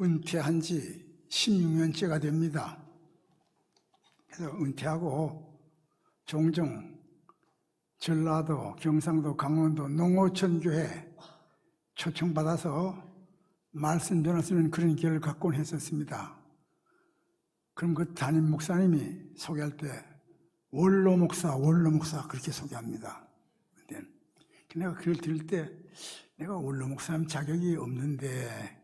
은퇴한 지 16년째가 됩니다. 그래서 은퇴하고 종종 전라도, 경상도, 강원도 농어촌교회 초청받아서 말씀 전할 수 있는 그런 기회를 갖곤 했었습니다. 그럼 그 담임 목사님이 소개할 때 원로 목사 그렇게 소개합니다. 내가 그걸 들을 때 내가 원로 목사님 자격이 없는데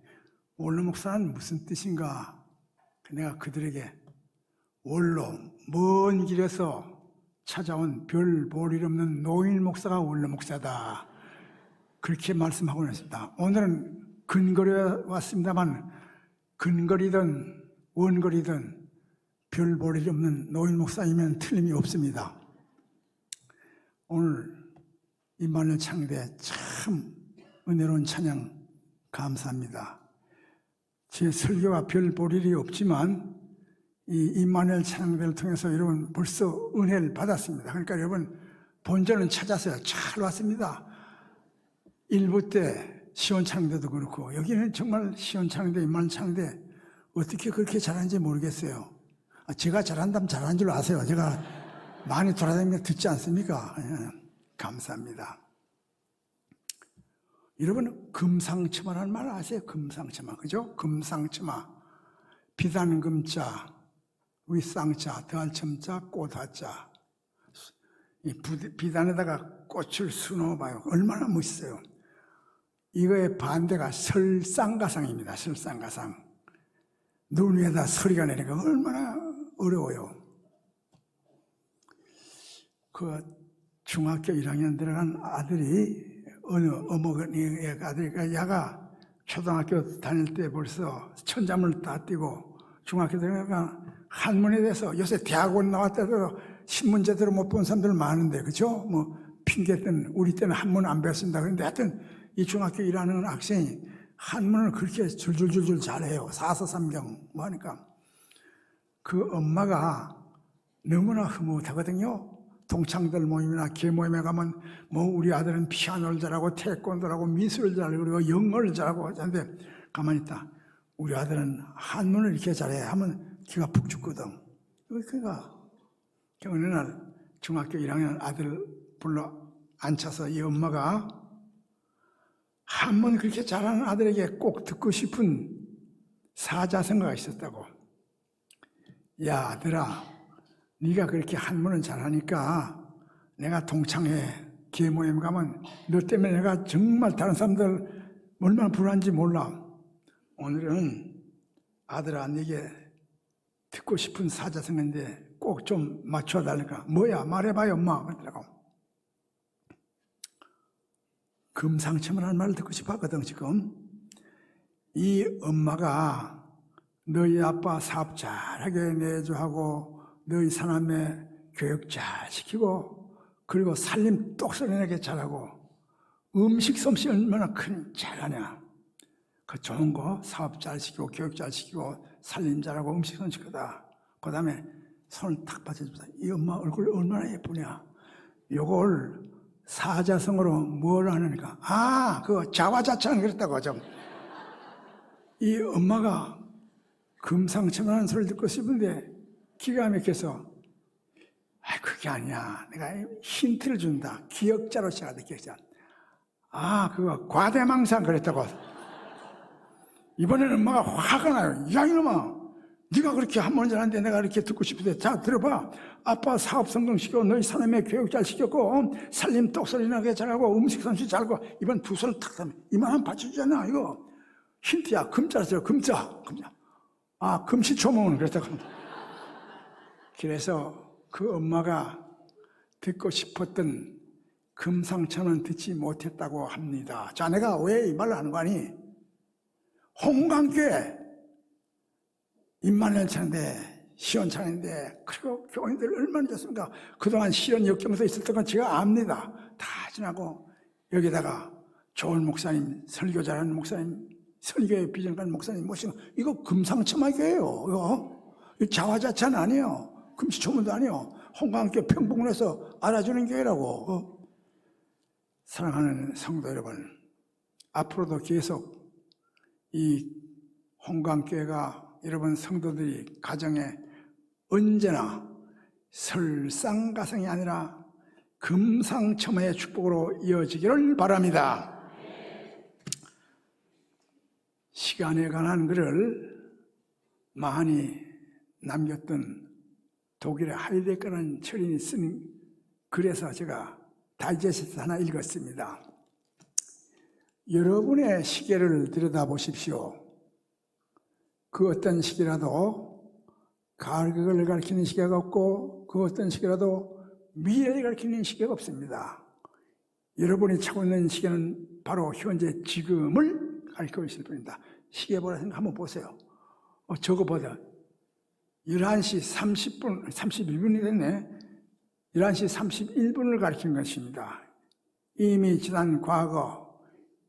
원로 목사는 무슨 뜻인가? 내가 그들에게 원로, 먼 길에서 찾아온 별 볼일 없는 노인 목사가 원로 목사다, 그렇게 말씀하고 있습니다. 오늘은 근거리에 왔습니다만 근거리든 원거리든 별 볼일 없는 노인 목사이면 틀림이 없습니다. 오늘 임마누엘 창대 참 은혜로운 찬양 감사합니다. 제 설교가 별 볼일이 없지만 이 임마누엘 찬양대를 통해서 여러분 벌써 은혜를 받았습니다. 그러니까 여러분 본전은 찾았어요. 잘 왔습니다. 1부 때 시온창대도 그렇고 여기는 정말 시온창대, 임마누엘 창대 어떻게 그렇게 잘하는지 모르겠어요. 제가 잘한다면 잘하는 줄 아세요. 제가 많이 돌아다니면서 듣지 않습니까? 감사합니다. 여러분 금상첨화라는 말 아세요? 금상첨화, 그죠? 금상첨화, 비단 금자, 윗상자, 더할 첨자, 꽃하자. 이 비단에다가 꽃을 수놓아봐요. 얼마나 멋있어요. 이거의 반대가 설상가상입니다. 설상가상. 눈 위에다 서리가 내리니까 얼마나 어려워요. 그 중학교 1학년 들어간 아들이 어느 어머니의 아들이니까 야가 초등학교 다닐 때 벌써 천잠을 다 띄고 중학교 들어가니까 한문에 대해서 요새 대학원 나왔다고 신문 제대로 못 본 사람들 많은데, 그죠? 뭐 핑계때는 우리 때는 한문 안 배웠습니다. 그런데 하여튼 이 중학교 1학년 학생이 한문을 그렇게 줄줄줄줄 잘해요. 사서삼경 뭐 하니까 그 엄마가 너무나 흐뭇하거든요. 동창들 모임이나 개 모임에 가면 뭐 우리 아들은 피아노를 잘하고 태권도를 미술을 잘하고 그리고 영어를 잘하고 하는데 가만히 있다. 우리 아들은 한문을 이렇게 잘해 하면 기가 푹 죽거든. 그러니까 어느 날 중학교 1학년 아들을 불러 앉혀서 이 엄마가 한문 그렇게 잘하는 아들에게 꼭 듣고 싶은 사자성어가 있었다고. 야 아들아, 네가 그렇게 한문을 잘하니까 내가 동창회 계모임 가면 너 때문에 내가 정말 다른 사람들 얼마나 불안한지 몰라. 오늘은 아들아, 네게 듣고 싶은 사자성어인데 꼭 좀 맞춰달라니까. 뭐야 말해봐요 엄마. 그러더라고. 금상첨화라는 말을 듣고 싶어 하거든. 지금 이 엄마가 너희 아빠 사업 잘하게 내조하고 너희 사남매 교육 잘 시키고 그리고 살림 똑소리나게 잘하고 음식 솜씨 얼마나 큰 잘하냐. 그 좋은 거 사업 잘 시키고 교육 잘 시키고 살림 잘하고 음식 솜씨 크다. 그 다음에 손을 탁 받쳐줍니다. 이 엄마 얼굴 얼마나 예쁘냐. 요걸 사자성어로 뭘 하느니까 그 자화자찬 그랬다고. 좀 이 엄마가 금상첨화라는 소리를 듣고 싶은데 기가 막혀서 그게 아니야. 내가 힌트를 준다. 기억자로 시작하다. 기억자. 그거 과대망상 그랬다고. 이번에는 엄마가 화가 나요. 야 이놈아, 네가 그렇게 한번 잘하는데 내가 이렇게 듣고 싶은데 자 들어봐. 아빠 사업 성공시키고 너희 사람의 교육 잘 시켰고 살림 똑소리 나게 잘하고 음식 솜씨 잘하고 이번 두 손을 탁 하면 이만한 받쳐주잖아. 이거 힌트야. 금자로 금자. 금시초문 그랬다고. 그래서 그 엄마가 듣고 싶었던 금상첨화는 듣지 못했다고 합니다. 자, 내가 왜 이 말을 하는 거 아니? 홍강교회 임마누엘 찬양대, 시온 찬양대, 그리고 교인들 얼마나 좋습니까? 그동안 시온 역경에서 있었던 건 제가 압니다. 다 지나고 여기다가 좋은 목사님, 설교 잘하는 목사님, 선교의 비전 가는 목사님 모시고 이거 금상첨화 교회예요. 이거 자화자찬 아니에요. 금시초문도 아니에요. 홍강교회 평봉에서 알아주는 교회라고. 사랑하는 성도 여러분, 앞으로도 계속 이 홍강교회가 여러분 성도들이 가정에 언제나 설상가상이 아니라 금상첨화의 축복으로 이어지기를 바랍니다. 시간에 관한 글을 많이 남겼던 독일의 하이데거라는 철인이 쓴 글에서 제가 다이제스트 하나 읽었습니다. 여러분의 시계를 들여다보십시오. 그 어떤 시계라도 가을을 가리키는 시계가 없고 그 어떤 시계라도 미래를 가리키는 시계가 없습니다. 여러분이 차고 있는 시계는 바로 현재 지금을 가리키고 있을 뿐입니다. 시계 보라 생각 한번 보세요. 저거 보자. 11시 30분, 31분이 됐네. 11시 31분을 가리키는 것입니다. 이미 지난 과거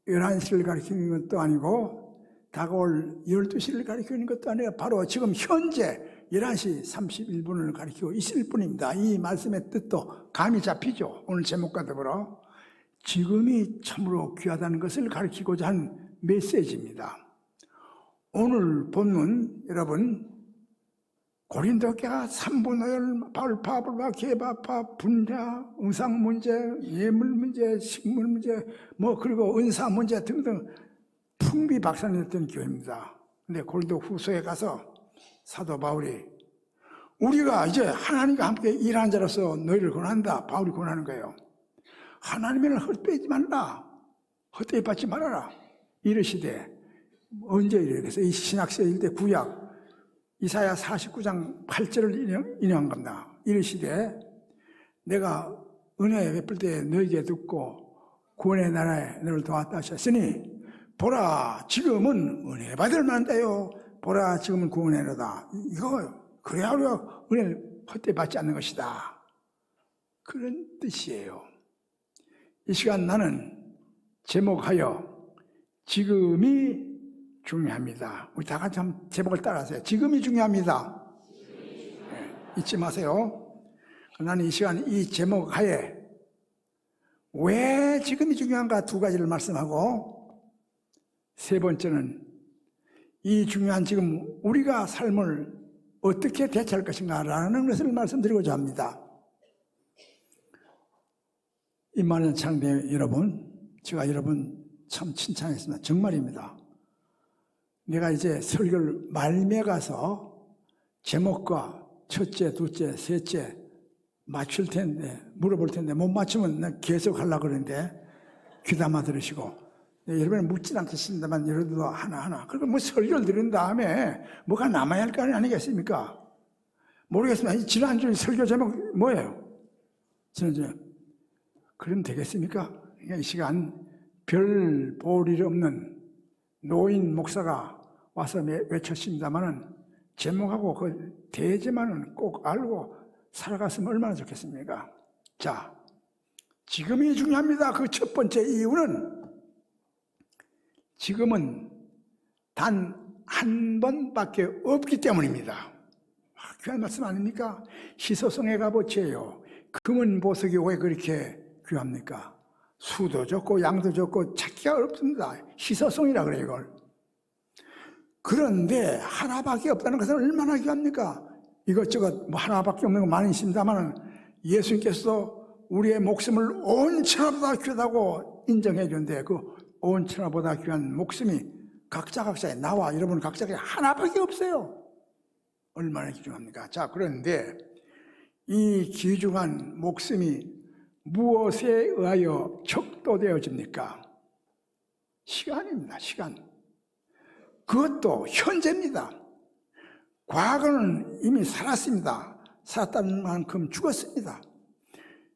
11시를 가리키는 것도 아니고 다가올 12시를 가리키는 것도 아니라 바로 지금 현재 11시 31분을 가리키고 있을 뿐입니다. 이 말씀의 뜻도 감이 잡히죠. 오늘 제목과 더불어 지금이 참으로 귀하다는 것을 가리키고자 한 메시지입니다. 오늘 본문 여러분 고린도교가 삼분오열, 발파불파, 개바파, 분야, 의상 문제, 예물 문제, 식물 문제, 그리고 은사 문제 등등 풍비박산이었던 교회입니다. 근데 고린도 후서에 가서 사도 바울이 우리가 이제 하나님과 함께 일하는 자로서 너희를 권한다. 바울이 권하는 거예요. 하나님을 헛되지 말라. 헛되이 받지 말아라. 이르시되 언제 이래서 이 신약시대 때 구약 이사야 49장 8절을 인용한 겁니다. 이르시되 내가 은혜 베풀 때 너에게 듣고 구원의 나라에 너를 도왔다 하셨으니 보라 지금은 은혜 받을 만한데요. 보라 지금은 구원의 나라다. 이거 그래야 우리가 은혜를 헛되이 받지 않는 것이다. 그런 뜻이에요. 이 시간 나는 제목하여 지금이 중요합니다. 우리 다 같이 한번 제목을 따라하세요. 지금이 중요합니다. 잊지 마세요. 나는 이 시간 이 제목 하에 왜 지금이 중요한가 두 가지를 말씀하고 세 번째는 이 중요한 지금 우리가 삶을 어떻게 대처할 것인가 라는 것을 말씀드리고자 합니다. 임마누엘 창대 여러분, 제가 여러분 참 칭찬했습니다. 정말입니다. 내가 이제 설교를 말미에 가서 제목과 첫째, 둘째, 셋째 맞출 텐데, 물어볼 텐데 못 맞추면 난 계속 하려고 그러는데 귀담아 들으시고 여러분은 묻진 않겠습니다만 여러분도 하나하나 그리고 설교를 들은 다음에 뭐가 남아야 할 거 아니겠습니까? 모르겠습니다. 지난주 설교 제목 뭐예요? 지난주에 그럼 되겠습니까? 그러니까 이 시간 별 볼 일 없는 노인 목사가 와서 외쳤습니다만은 제목하고 그 대제만은 꼭 알고 살아갔으면 얼마나 좋겠습니까? 자, 지금이 중요합니다. 그 첫 번째 이유는 지금은 단 한 번밖에 없기 때문입니다. 귀한 말씀 아닙니까? 희소성의 값어치예요. 금은 보석이 왜 그렇게 귀합니까? 수도 좋고 양도 좋고 찾기가 어렵습니다. 희소성이라 그래요, 이걸. 그런데 하나밖에 없다는 것은 얼마나 귀합니까? 이것저것 하나밖에 없는 거 많이 있습니다만 예수님께서 우리의 목숨을 온 천하보다 귀하다고 인정해 주는데 그 온 천하보다 귀한 목숨이 각자의 나와 여러분 각자에 하나밖에 없어요. 얼마나 귀중합니까? 자, 그런데 이 귀중한 목숨이 무엇에 의하여 척도되어집니까? 시간입니다. 시간. 그것도 현재입니다. 과거는 이미 살았습니다. 살았다는 만큼 죽었습니다.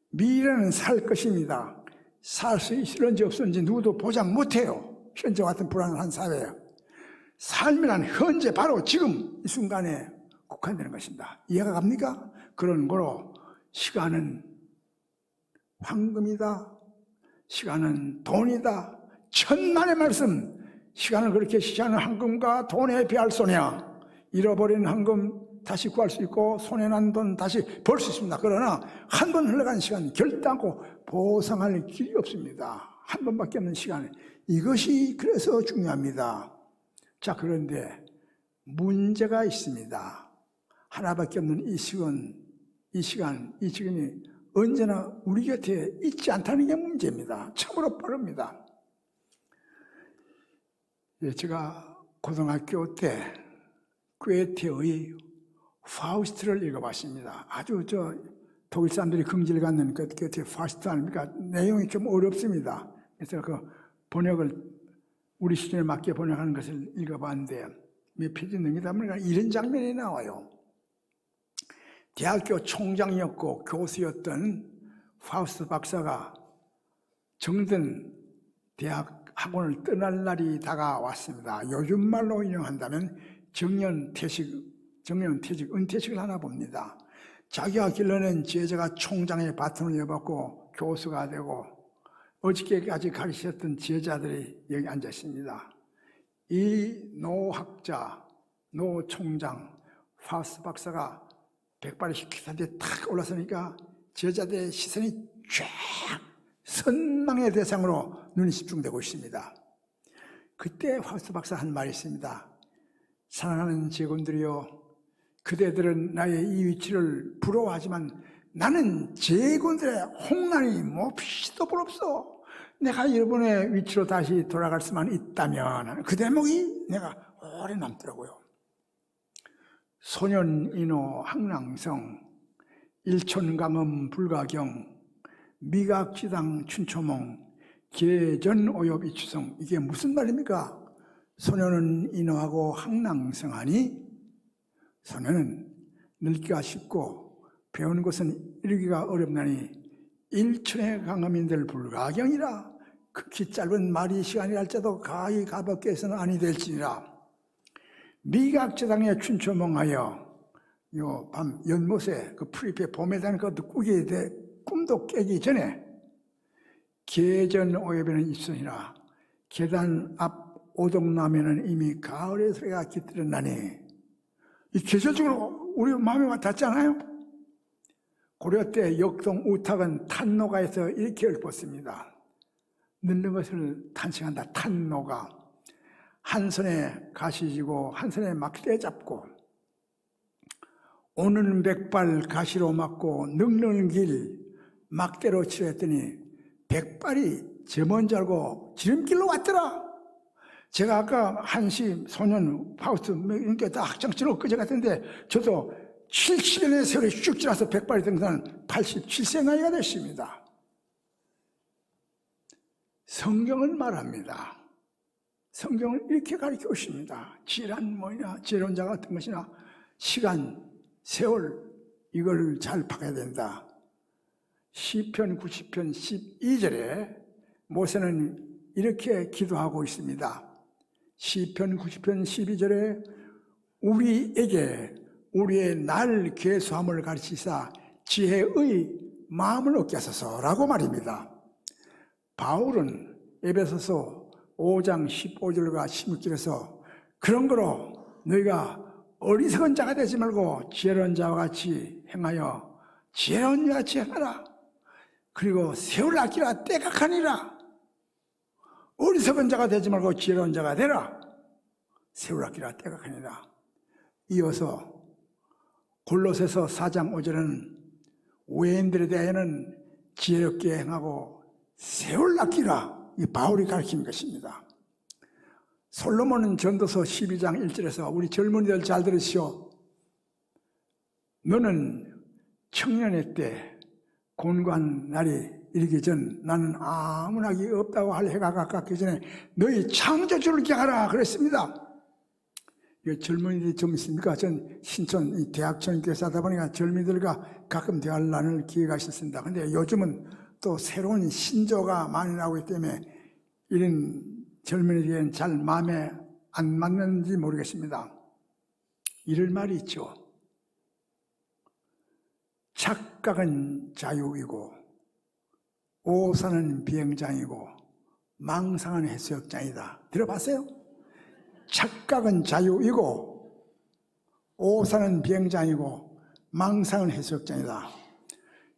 미래는 살 것입니다. 살 수 있을런지 없을런지 누구도 보장 못해요. 현재 같은 불안한 사회에. 삶이란 현재 바로 지금 이 순간에 국한되는 것입니다. 이해가 갑니까? 그런 거로 시간은 황금이다. 시간은 돈이다. 천만의 말씀. 시간을 그렇게 시시하는 황금과 돈에 비할 소냐. 잃어버린 황금 다시 구할 수 있고 손해 난 돈 다시 벌 수 있습니다. 그러나 한 번 흘러간 시간 결단코 보상할 길이 없습니다. 한 번밖에 없는 시간. 이것이 그래서 중요합니다. 자, 그런데 문제가 있습니다. 하나밖에 없는 이 시간이 언제나 우리 곁에 있지 않다는 게 문제입니다. 참으로 빠릅니다. 제가 고등학교 때 괴테의 파우스트를 읽어봤습니다. 아주 독일 사람들이 긍지를 갖는 그 괴테 파우스트 아닙니까? 내용이 좀 어렵습니다. 그래서 그 번역을 우리 수준에 맞게 번역하는 것을 읽어봤는데 몇 페이지 넘기다 보니까 이런 장면이 나와요. 대학교 총장이었고 교수였던 파우스트 박사가 정든 대학 학원을 떠날 날이 다가왔습니다. 요즘 말로 인용한다면 정년퇴직, 은퇴식을 하나 봅니다. 자기가 길러낸 제자가 총장의 바톤을 이어받고 교수가 되고 어저께까지 가르치셨던 제자들이 여기 앉아 있습니다. 이 노학자, 노총장, 파우스트 박사가 백발의 기사한테 탁 올라서니까 제자들의 시선이 쫙 선망의 대상으로 눈이 집중되고 있습니다. 그때 파우스트 박사 한 말이 있습니다. 사랑하는 제군들이여, 그대들은 나의 이 위치를 부러워하지만 나는 제군들의 홍난이 몹시도 부럽소. 내가 여러분의 위치로 다시 돌아갈 수만 있다면 그 대목이 내가 오래 남더라고요. 소년인호 항랑성, 일촌강음 불가경, 미각지당 춘초몽, 계전오엽 이추성. 이게 무슨 말입니까? 소년은 인호하고 항랑성하니 소년은 늙기가 쉽고 배우는 것은 이루기가 어렵나니 일촌의 강음인들 불가경이라. 극히 짧은 말이 시간이랄지라도 가히 가볍게 해서는 아니 될지니라. 미각지당에 춘초몽하여 요 밤 연못에 그 풀잎에 봄에 다는 것도 꾸게 돼 꿈도 깨기 전에 계전 오엽에는 입선이라. 계단 앞 오동나무에는 이미 가을의 소리가 깃들었나니. 이 계절적으로 우리 마음에 와닿잖아요. 고려 때 역동 우탁은 탄노가에서 이렇게 읊었습니다. 늙는 것을 탄식한다. 탄노가. 한 손에 가시 쥐고 한 손에 막대 잡고 오는 백발 가시로 맞고 늙는 길 막대로 치렀더니 백발이 저 먼저 알고 지름길로 왔더라. 제가 아까 한시 소년 파우스트 이렇게 다 학창시절 그제 같은데 저도 70년의 세월이 쭉 지나서 백발이 된 것은 87세 나이가 됐습니다. 성경은 말합니다. 성경은 이렇게 가르쳐 오십니다. 질환 뭐냐, 재론자가 어떤 것이나 시간, 세월 이걸 잘 파야 된다. 시편 90편 12절에 모세는 이렇게 기도하고 있습니다. 시편 90편 12절에 우리에게 우리의 날 계수함을 가르치사 지혜의 마음을 얻게 하소서라고 말입니다. 바울은 에베소서 5장 15절과 16절에서 그런 거로 너희가 어리석은 자가 되지 말고 지혜로운 자와 같이 행하여 지혜로운 자와 같이 행하라. 그리고 세월 아끼라 때가 가니라. 어리석은 자가 되지 말고 지혜로운 자가 되라. 세월 아끼라 때가 가니라. 이어서 골로새서 4장 5절은 외인들에 대하여는 지혜롭게 행하고 세월 아끼라. 이 바울이 가르치는 것입니다. 솔로몬은 전도서 12장 1절에서 우리 젊은이들 잘 들으시오. 너는 청년의 때 곤고한 날이 이르기 전 나는 아무 낙이 없다고 할 해가 가깝기 전에 너희 창조주를 기하라 그랬습니다. 젊은이들이 좀 있습니까? 전 신촌 이 대학촌 교회에서 하다 보니까 젊은이들과 가끔 대화를 나눌 기회가 있었습니다. 근데 요즘은 또 새로운 신조가 많이 나오기 때문에 이런 젊은이들에게는 잘 마음에 안 맞는지 모르겠습니다. 이런 말이 있죠. 착각은 자유이고 오산은 비행장이고 망상은 해수욕장이다. 들어봤어요? 착각은 자유이고 오산은 비행장이고 망상은 해수욕장이다.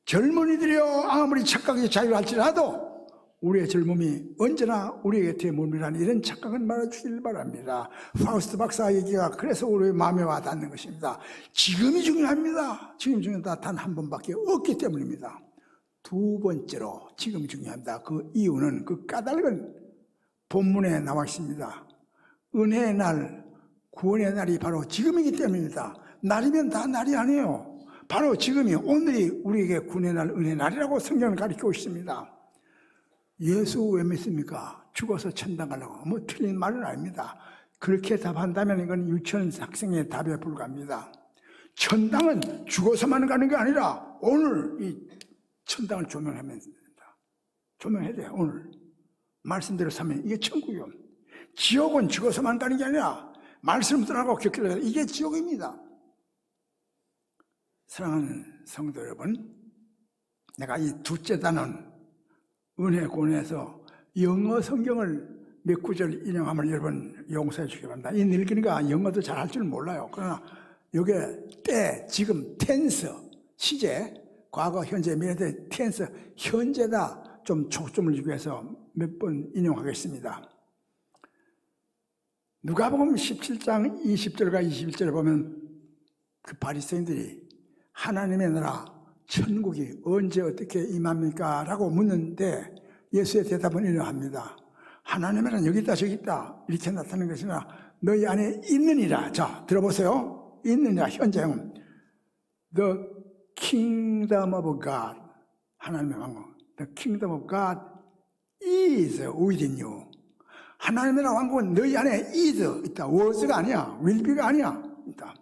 젊은이들이요 아무리 착각이 자유할지라도 우리의 젊음이 언제나 우리 곁에 머무르라는 이런 착각은 말아주길 바랍니다. 파우스트 박사 얘기가 그래서 우리의 마음에 와닿는 것입니다. 지금이 중요합니다. 지금이 중요하다. 단 한 번밖에 없기 때문입니다. 두 번째로 지금이 중요합니다. 그 이유는 그 까닭은 본문에 나와 있습니다. 은혜의 날, 구원의 날이 바로 지금이기 때문입니다. 날이면 다 날이 아니에요. 바로 지금이, 오늘이 우리에게 구원의 날, 은혜의 날이라고 성경을 가르치고 있습니다. 예수 왜 믿습니까? 죽어서 천당 가려고. 뭐 틀린 말은 아닙니다. 그렇게 답한다면 이건 유치원 학생의 답에 불과합니다. 천당은 죽어서만 가는 게 아니라 오늘 이 천당을 조명하면 됩니다. 조명해야 돼요. 오늘 말씀대로 사면 이게 천국이요. 지옥은 죽어서만 가는 게 아니라 말씀들하고 겪으려 이게 지옥입니다. 사랑하는 성도 여러분, 내가 이 둘째 단원 은혜 구원에서 영어 성경을 몇 구절 인용함을 여러분 용서해 주기 바랍니다. 이 늙은이가 영어도 잘 할 줄 몰라요. 그러나 이게 때, 지금, 텐스, 시제, 과거, 현재, 미래, 텐스, 현재다 좀 초점을 주기 위해서 몇 번 인용하겠습니다. 누가복음 17장 20절과 21절에 보면 그 바리새인들이 하나님의 나라, 천국이 언제 어떻게 임합니까? 라고 묻는데 예수의 대답은 이러합니다. 하나님의 나라는 여기 있다 저기 있다 이렇게 나타나는 것이나 너희 안에 있느니라. 자, 들어보세요. 있느니라. 현재형 The kingdom of God, 하나님의 왕국. The kingdom of God is within you. 하나님의 나라 왕국은 너희 안에 is 있다. was가 아니야. will be가 아니야. 있다.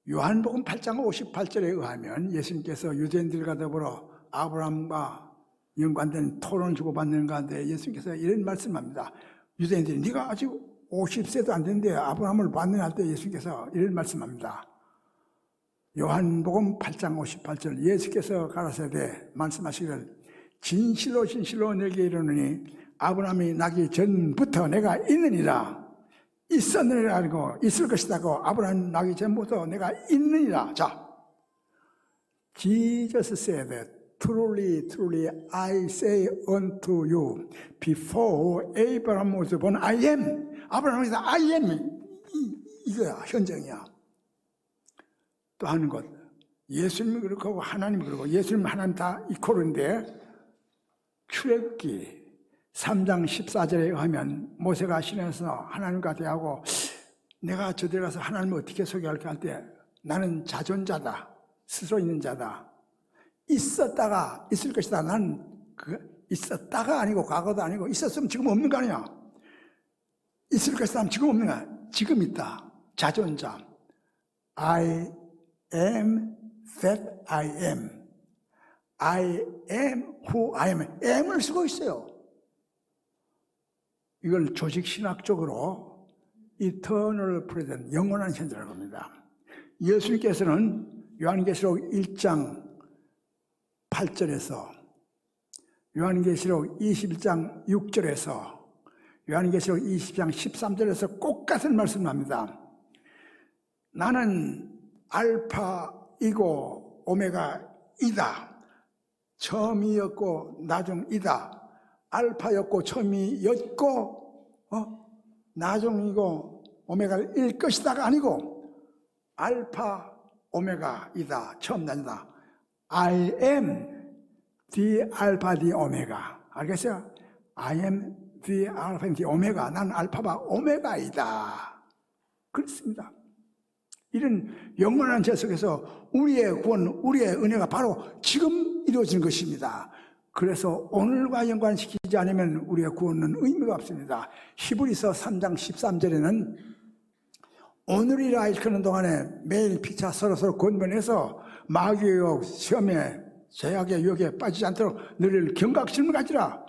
요한복음 8장 58절에 의하면 예수님께서 유대인들과 더불어 아브라함과 연관된 토론 주고받는 가운데 예수님께서 이런 말씀합니다. 유대인들이 네가 아직 50세도 안 됐는데 아브라함을 봤느냐 할 때 예수님께서 이런 말씀합니다. 요한복음 8장 58절 예수께서 가라사대 말씀하시기를 진실로 진실로 내게 이르노니 아브라함이 나기 전부터 내가 있느니라. 있었느니라 하고 있을 것이다고 아브라함 나기 전부터 내가 있느니라. 자, Jesus said, truly, truly, I say unto you, before Abraham was born, I am. 아브라함에서 I am. 이거야, 현정이야. 또 하는 것. 예수님이 그렇고 하나님이 그렇고 예수님 하나님 다 이퀄인데 출애굽기 3장 14절에 의하면 모세가 시내에서 하나님과 대하고 내가 저들에 가서 하나님을 어떻게 소개할까 할 때 나는 자존자다. 스스로 있는 자다. 있었다가 있을 것이다. 나는 있었다가 아니고 과거도 아니고 있었으면 지금 없는 거 아니야. 있을 것이다 하면 지금 없는 거야. 지금 있다. 자존자. I am that I am. I am who I am. am을 쓰고 있어요. 이걸 조직신학적으로 eternal present, 영원한 현재라고 합니다. 예수님께서는 요한계시록 1장 8절에서 요한계시록 21장 6절에서 요한계시록 20장 13절에서 꼭 같은 말씀을 합니다. 나는 알파이고 오메가이다. 처음이었고 나중이다. 알파였고 처음이었고 나중이고 오메가일 것이다가 아니고 알파 오메가이다. 처음 나중이다. I am the alpha the omega. 알겠어요? I am the alpha and the omega. 나는 알파바 오메가이다. 그렇습니다. 이런 영원한 제 속에서 우리의 구원, 우리의 은혜가 바로 지금 이루어진 것입니다. 그래서 오늘과 연관시키지 않으면 우리의 구원은 의미가 없습니다. 히브리서 3장 13절에는 오늘이라 일컫는 동안에 매일 피차 서로 권면해서 마귀의 유혹, 시험에, 죄악의 유혹에 빠지지 않도록 너희를 경각심을 가지라.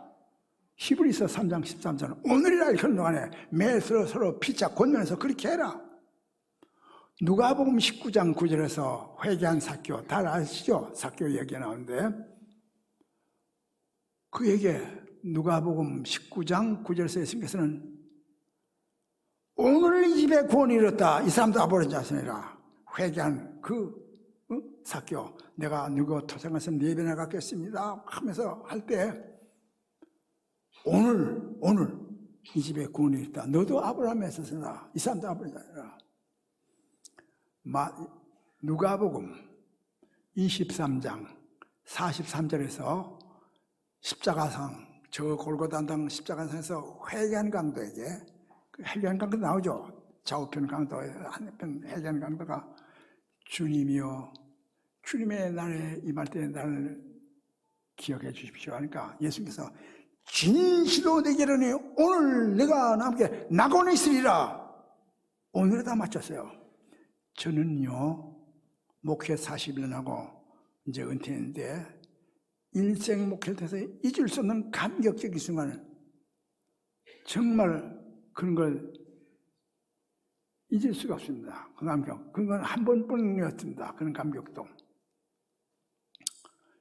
히브리서 3장 13절은 오늘이라 일컫는 동안에 매일 서로 피차 권면해서 그렇게 해라. 누가복음 19장 9절에서 회개한 삭개오, 다 아시죠? 삭개오 얘기가 나오는데 그에게 누가복음 19장 9절에서 예수님께서는 오늘 이 집에 구원이 이뤘다. 이 사람도 아버지 자손이라. 회개한 그 삭개오, 내가 누구 토생에서 네 배나 갖겠습니다 하면서 할 때 오늘 이 집에 구원이 있다. 너도 아브라함에 있었으나 이 사람도 아브라함이라. 누가복음 23장 43절에서 십자가상, 저 골고다당 십자가상에서 회개한 강도에게, 회개한 강도 나오죠. 좌우편 강도, 한편 회개한 강도가 주님이여 주님의 날에 임할 때 나를 기억해 주십시오 하니까 예수님께서 진실로 내게 이르노니 오늘 내가 남게 낙원에 있으리라. 오늘에다 맞췄어요. 저는요 목회 40년 하고 이제 은퇴했는데 일생 목회를 통해서 잊을 수 없는 감격적인 순간을, 정말 그런 걸 잊을 수가 없습니다. 그 감격, 그건 한 번뿐이었습니다. 그런 감격도.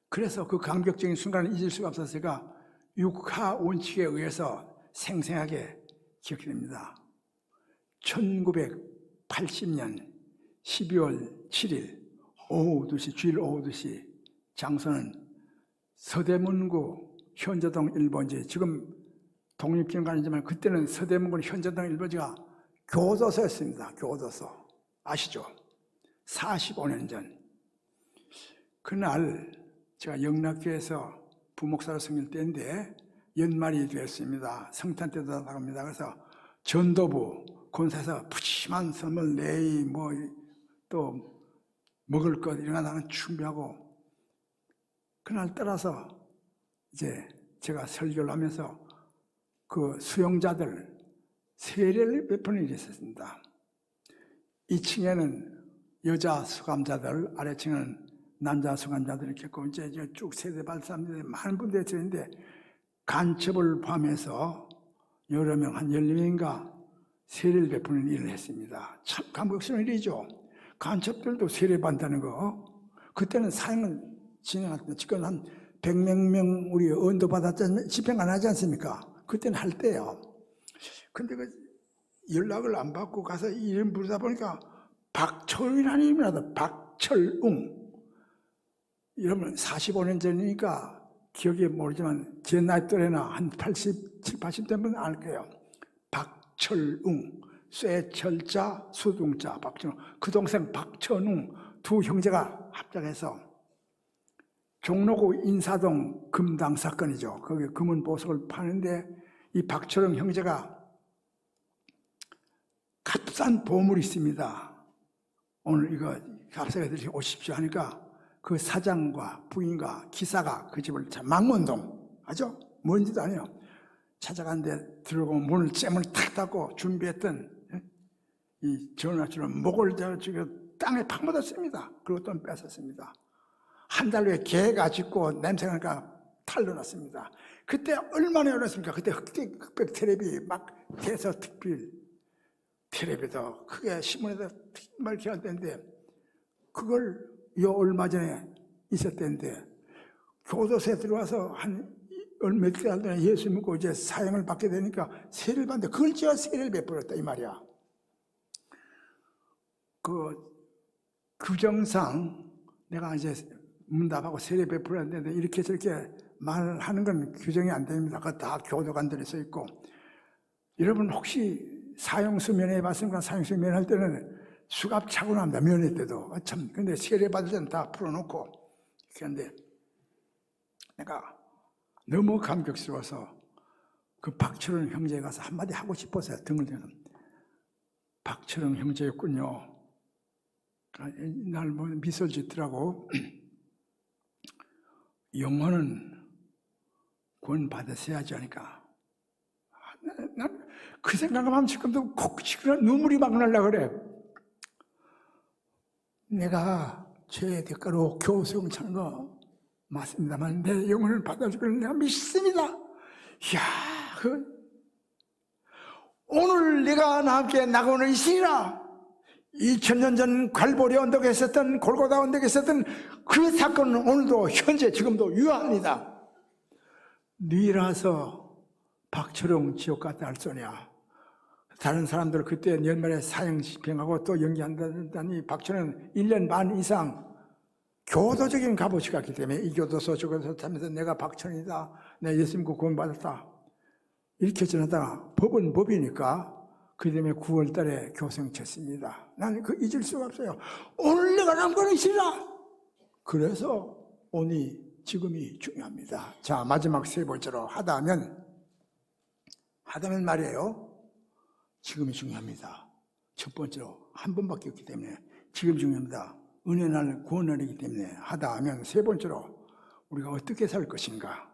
그래서 그 감격적인 순간을 잊을 수가 없어서 제가 육하 원칙에 의해서 생생하게 기억이 됩니다. 1980년 12월 7일 오후 2시, 주일 오후 2시, 장소는 서대문구 현저동 1번지, 지금 독립기념관 아니지만 그때는 서대문구 현저동 1번지가 교도소였습니다. 교도소. 아시죠? 45년 전. 그날 제가 영락교에서 부목사로 섬길 때인데 연말이 되었습니다. 성탄 때도 나갑니다. 그래서 전도부 권사에서 푸짐한 선물, 레이, 또 먹을 것 이런 거 나는 준비하고, 그날 따라서 이제 제가 설교를 하면서 그 수용자들 세례를 베푸는 일이 있었습니다. 2층에는 여자 수감자들, 아래층에는 남자 수감자들이 있고, 이제 쭉 세대발 사람들이 많은 분들이 들었는데 간첩을 포함해서 여러 명, 한 14명인가 세례를 베푸는 일을 했습니다. 참 감격스러운 일이죠. 간첩들도 세례 받는다는 거. 그때는 사형을 진행할 때 지금 한 100명 우리 언도 받았지, 집행 안 하지 않습니까? 그때는 할 때요. 근데 그 연락을 안 받고 가서 이름 부르다 보니까 박철웅이라는 이름이 나다. 박철웅. 이러면 45년 전이니까 기억이 모르지만 제 나이 또래나 한 87, 80대면 알 거예요. 박철웅, 쇠철자, 수둥자, 박철웅. 그 동생 박천웅, 두 형제가 합작해서 종로구 인사동 금당 사건이죠. 거기 금은 보석을 파는데 이 박철웅 형제가 값싼 보물이 있습니다. 오늘 이거 값싸게 드시고 오십시오 하니까 그 사장과 부인과 기사가 그 집을 망원동, 아죠? 뭔지도 아니에요. 찾아갔는데 들어오고 문을 잼을 탁 닫고 준비했던 이 전화처럼 목을 땅에 팍 묻었습니다. 그리고 또 뺏었습니다. 한 달 후에 개가 짖고 냄새가 나니까 탈로 났습니다. 그때 얼마나 열었습니까? 그때 흑백 텔레비 막 대서특필 텔레비도 크게 신문에다 정말 기한했는데, 그걸 얼마 전에 있었대는데 교도소에 들어와서 한 몇 달 전에 예수 믿고 이제 사형을 받게 되니까 세례를 받는데 그걸 제가 세례를 베풀었다 이 말이야. 그 규정상 내가 이제 문답하고 세례 베풀었는데 이렇게 저렇게 말하는 건 규정이 안 됩니다. 그거 다 교도관들이 써 있고. 여러분 혹시 사형수 면회 봤습니까? 사형수 면회할 때는 수갑 차고 납니다. 면회 때도. 참, 근데 세례 받을 때는 다 풀어놓고. 그런데 내가 너무 감격스러워서 그 박철웅 형제에 가서 한마디 하고 싶었어요. 등을 대서. 박철웅 형제였군요. 날 미소를 짓더라고. 영혼은 구원 받으셔야지 하니까. 난 그 생각을 하면 지금도 콕 치고 눈물이 막 나려고 그래. 내가 죄의 대가로 교수형 차는 거 맞습니다만 내 영혼을 받아줄 걸 내가 믿습니다. 이야, 오늘 내가 나에게 낙원에 있으리라. 2000년 전 갈보리 언덕에 있었던, 골고다 언덕에 있었던 그 사건은 오늘도 현재 지금도 유효합니다. 니라서 박철웅 지옥 갔다 할 소냐. 다른 사람들 그때 연말에 사형 집행하고 또 연기한다니 박철웅은 1년 반 이상 교도적인 값어치 갔기 때문에 이 교도소 저 교도소 하면서 내가 박철웅이다, 내가 예수 믿고 구원받았다. 이렇게 지나다가 법은 법이니까 그 다음에 9월 달에 교생 쳤습니다. 나는 그 잊을 수가 없어요. 오늘 내가 난 거는 싫어. 그래서 오늘 지금이 중요합니다. 자, 마지막 세 번째로 하다면 말이에요. 지금이 중요합니다. 첫 번째로 한 번밖에 없기 때문에 지금 중요합니다. 은혜 날 구원날이기 때문에 하다하면 세 번째로 우리가 어떻게 살 것인가.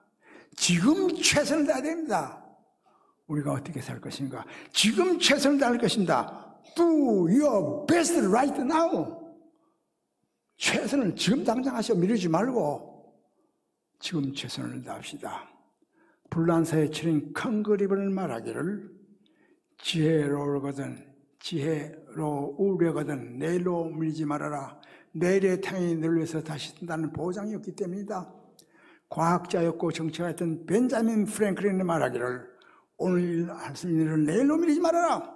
지금 최선을 다해야 됩니다. 우리가 어떻게 살 것인가. 지금 최선을 다할 것입니다. Do your best right now. 최선을 지금 당장 하시고 미루지 말고 지금 최선을 다합시다. 불란사에 치린 큰 그림을 말하기를 지혜로 우려거든 내일로 밀지 말아라. 내일의 탕이 널 위해서 다시 뜬다는 보장이 없기 때문이다. 과학자였고 정치가였던 벤자민 프랭클린이 말하기를 오늘 할 수 있는 일을 내일로 미루지 말아라.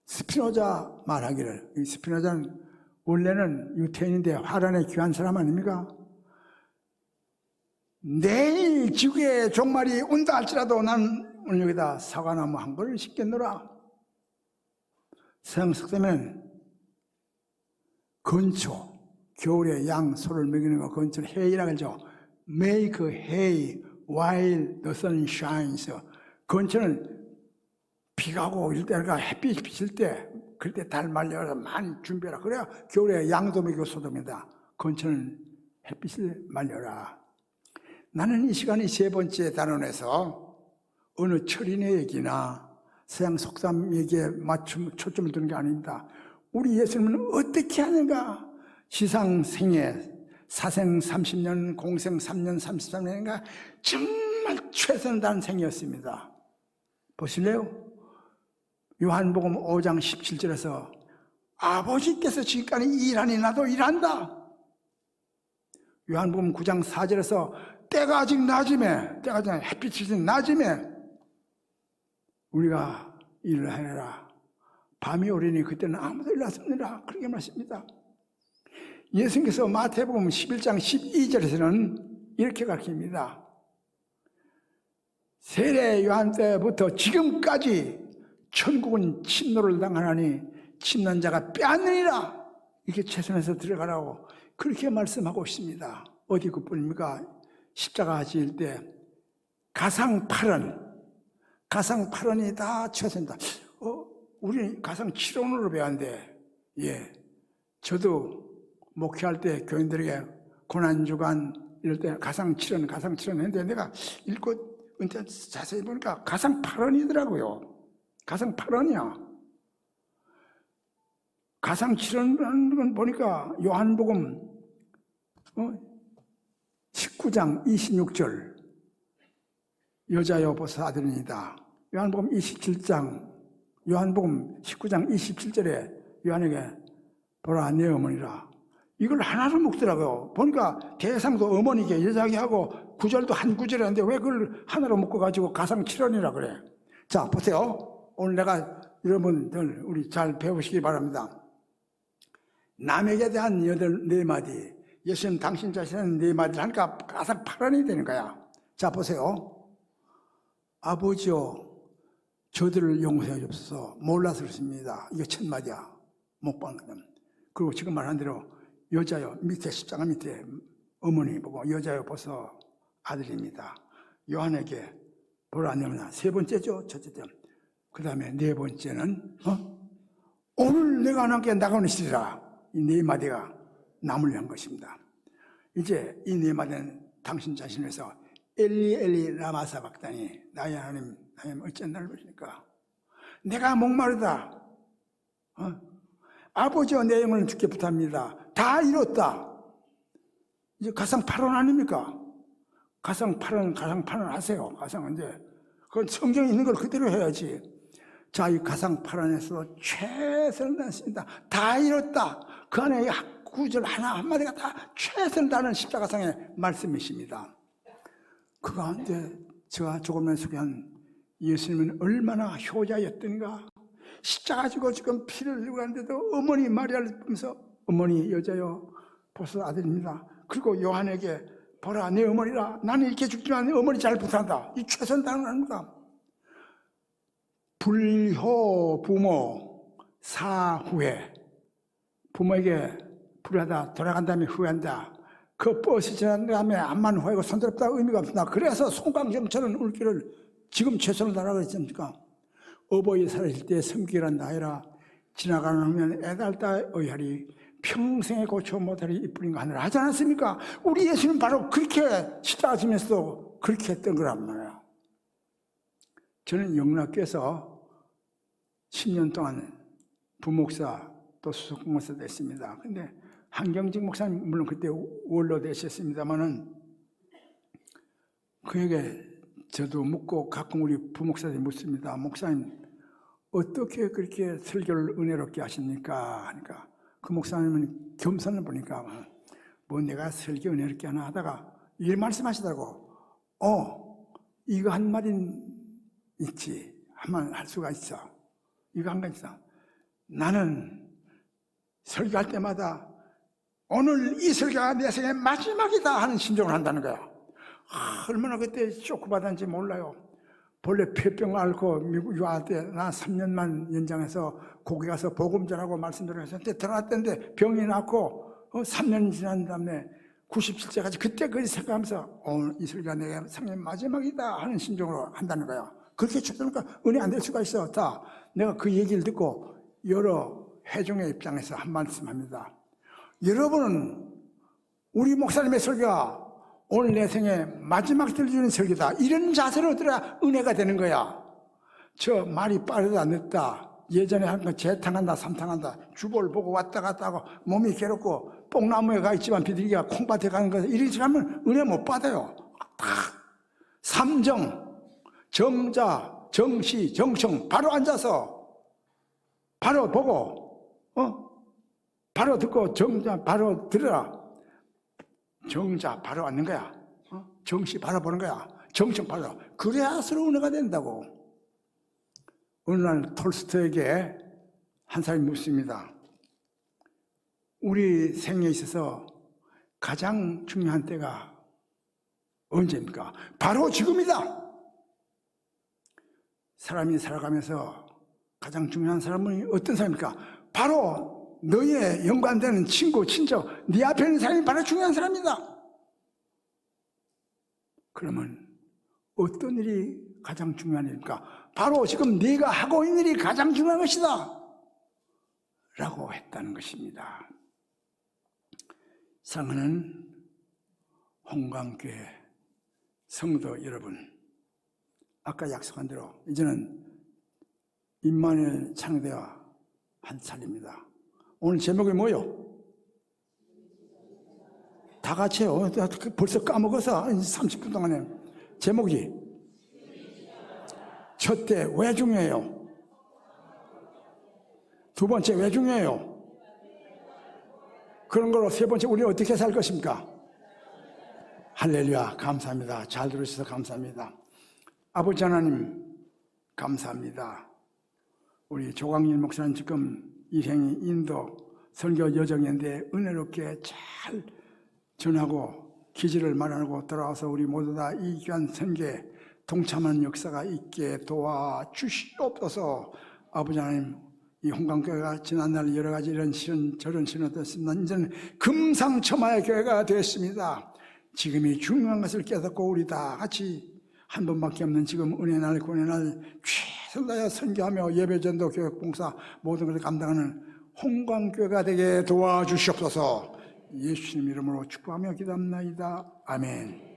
스피노자 말하기를, 이 스피노자는 원래는 유태인인데 화란의 귀한 사람 아닙니까? 내일 지구의 종말이 온다 할지라도 난 오늘 여기다 사과나무 한 그루를 심겠노라. 서양 속담에는 건초, 겨울에 양 소를 먹이는 거 건초를 hay라고 하죠. Make hay while the sun shines. 건초는 비가 오고 이럴 때가 햇빛이 비칠 때 그럴 때 달 말려서 많이 준비해라. 그래야 겨울에 양도 먹이고 소도 먹인다. 건초는 햇빛을 말려라. 나는 이 시간이 세 번째 단원에서 어느 철인의 얘기나 서양 속담 얘기에 초점을 두는 게 아닙니다. 우리 예수님은 어떻게 하는가? 지상생애 사생 30년, 공생 3년, 33년인가 정말 최선을 다한 생이었습니다. 보실래요? 요한복음 5장 17절에서 아버지께서 지금까지 일하니 나도 일한다. 요한복음 9장 4절에서 때가 아직 낮음에, 때가 아직 햇빛이 낮음에 우리가 일을 하느라 밤이 오리니 그때는 아무도 일 없느니라. 그렇게 말씀입니다. 예수님께서 마태복음 11장 12절에서는 이렇게 가르칩니다. 세례 요한 때부터 지금까지 천국은 침노를 당하나니 침난 자가 빼앗느니라. 이렇게 최선에서 들어가라고 그렇게 말씀하고 있습니다. 어디 그뿐입니까? 십자가 지을 때 가상 8원이 다 최선이다. 우리 가상 7원으로 배웠는데, 예, 저도 목회할 때 교인들에게 고난주간 이럴 때 가상 7원 했는데 내가 읽고 은퇴 자세히 보니까 가상 8원이더라고요. 가상 8원이야. 가상 7원이라는 건 보니까 요한복음 19장 26절 여자여 보소 아들이니이다. 요한복음 19장 27절에 요한에게 보라 내 어머니라. 이걸 하나로 묶더라고요. 보니까 대상도 어머니께 여자게 하고 구절도 한 구절인데 왜 그걸 하나로 묶어가지고 가상 7원이라 그래. 자, 보세요. 오늘 내가 여러분들 우리 잘 배우시기 바랍니다. 남에게 대한 4마디, 예수님 당신 자신은 4마디를 하니까 가상 8원이 되는 거야. 자, 보세요. 아버지여 저들을 용서해 주옵소서. 몰라서 그렇습니다. 이게 첫 마디야. 못 봤거든. 그리고 지금 말한 대로 여자여 밑에 십자가 밑에 어머니 보고 여자여 보소 아들입니다. 요한에게 보라 내 어머니라. 세 번째죠. 첫째죠. 그 다음에 네 번째는 오늘 내가 하나님께 나가는 시리라. 이 4마디가 남을 위한 것입니다. 이제 이 4마디는 당신 자신에서 엘리 엘리 라마 사박다니 나의 하나님 어찌 나를 보십니까? 내가 목마르다. 아버지와 내 영혼을 주께 부탁합니다. 다 이뤘다. 이제 가상 8원 아닙니까? 가상 8원 하세요. 가상은 이제 그건 성경에 있는 걸 그대로 해야지. 자, 이 가상 8원에서 최선을 다했습니다. 다 이뤘다. 그 안에 구절 한마디가 다 최선을 다하는 십자가상의 말씀이십니다. 그 가운데 제가 조금만 소개한 예수님은 얼마나 효자였던가. 십자가 지고 지금 피를 흘리고 하는데도 어머니 마리아를 보면서 어머니 여자여 보소 아들입니다. 그리고 요한에게 보라 내 어머니라. 나는 이렇게 죽지만 내 어머니 잘 부탁한다. 이 최선 다하는 겁니다. 불효 부모 사후회. 부모에게 불효하다 돌아간 다음에 후회한다. 그 버스 지난 다음에 암만 후회하고 손들었다 의미가 없다. 그래서 송강정처럼 울기를 지금 최선을 다하고 있습니까? 어버이 살아있을 때 섬기란 나이라 지나가면 애달다 의하리 평생에 고쳐 못하리 이뿐인가 하느라 하지 않았습니까? 우리 예수는 바로 그렇게 시달하시면서도 그렇게 했던 거란 말이에요. 저는 영락교에서 10년 동안 부목사 또 수석목사 됐습니다. 근데 한경직 목사님 물론 그때 원로 되셨습니다만은 그에게 저도 묻고 가끔 우리 부목사들이 묻습니다. 목사님 어떻게 그렇게 설교를 은혜롭게 하십니까? 하니까 그 목사님은 겸손을 보니까 뭐 내가 설교 은혜롭게 하나 하다가 이 말씀하시더라고. 이거 한 말은 있지. 한 말 할 수가 있어. 이거 한 거 있어. 나는 설교할 때마다 오늘 이 설교가 내 생의 마지막이다 하는 심정을 한다는 거야. 얼마나 그때 쇼크받았는지 몰라요. 본래 폐병 앓고 미국 유학 때 나 3년만 연장해서 거기 가서 복음 전하고 말씀드리고 했는데 들어갔던데 병이 났고 3년 지난 다음에 97세까지 그때 그 생각하면서 오늘 이 설교가 내 생의 마지막이다 하는 심정으로 한다는 거야. 그렇게 쳐주니까 은혜 안 될 수가 있어. 자, 내가 그 얘기를 듣고 여러 회중의 입장에서 한 말씀 합니다. 여러분은 우리 목사님의 설교가 오늘 내 생에 마지막 들려주는 설교다. 이런 자세로 들어야 은혜가 되는 거야. 저 말이 빠르다 늦다. 예전에 한 거 재탕한다 삼탕한다. 주보를 보고 왔다 갔다 하고 몸이 괴롭고 뽕나무에 가 있지만 비둘기가 콩밭에 가는 거 이렇게 하면 은혜 못 받아요. 삼정, 정자, 정시, 정청 바로 앉아서 바로 보고 바로 듣고 정자 바로 들으라. 정자 바로 앉는 거야. 정시 바로 보는 거야. 정청 바로. 그래야 서로 은혜가 된다고. 어느 날 톨스토이에게 한 사람이 묻습니다. 우리 생에 있어서 가장 중요한 때가 언제입니까? 바로 지금이다. 사람이 살아가면서 가장 중요한 사람은 어떤 사람입니까? 바로 너의 연관되는 친구, 친척, 네 앞에 있는 사람이 바로 중요한 사람이다. 그러면 어떤 일이 가장 중요한 일입니까? 바로 지금 네가 하고 있는 일이 가장 중요한 것이다 라고 했다는 것입니다. 사랑하는 홍강교회 성도 여러분, 아까 약속한 대로 이제는 임마누엘 창대와 한 차례입니다. 오늘 제목이 뭐요? 다 같이요. 벌써 까먹어서 30분 동안에. 제목이 첫째 왜 중요해요? 두 번째 왜 중요해요? 그런 걸로 세 번째 우리는 어떻게 살 것입니까? 할렐루야. 감사합니다. 잘 들으셔서 감사합니다. 아버지 하나님 감사합니다. 우리 조광일 목사는 지금 일행이 인도 선교 여정인데 은혜롭게 잘 전하고 기지를 마련하고 돌아와서 우리 모두 다 이 귀한 선교에 동참하는 역사가 있게 도와주시옵소서. 아버지 하나님, 이 홍강교회가 지난날 여러 가지 이런 저런 신호도 했습니다. 이제는 금상첨화의 교회가 되었습니다. 지금이 중요한 것을 깨닫고 우리 다 같이 한 번밖에 없는 지금 은혜날 고뇌날 최선을 다해 선교하며 예배전도 교육봉사 모든 것을 감당하는 홍광교회가 되게 도와주시옵소서. 예수님 이름으로 축복하며 기도합나이다. 아멘.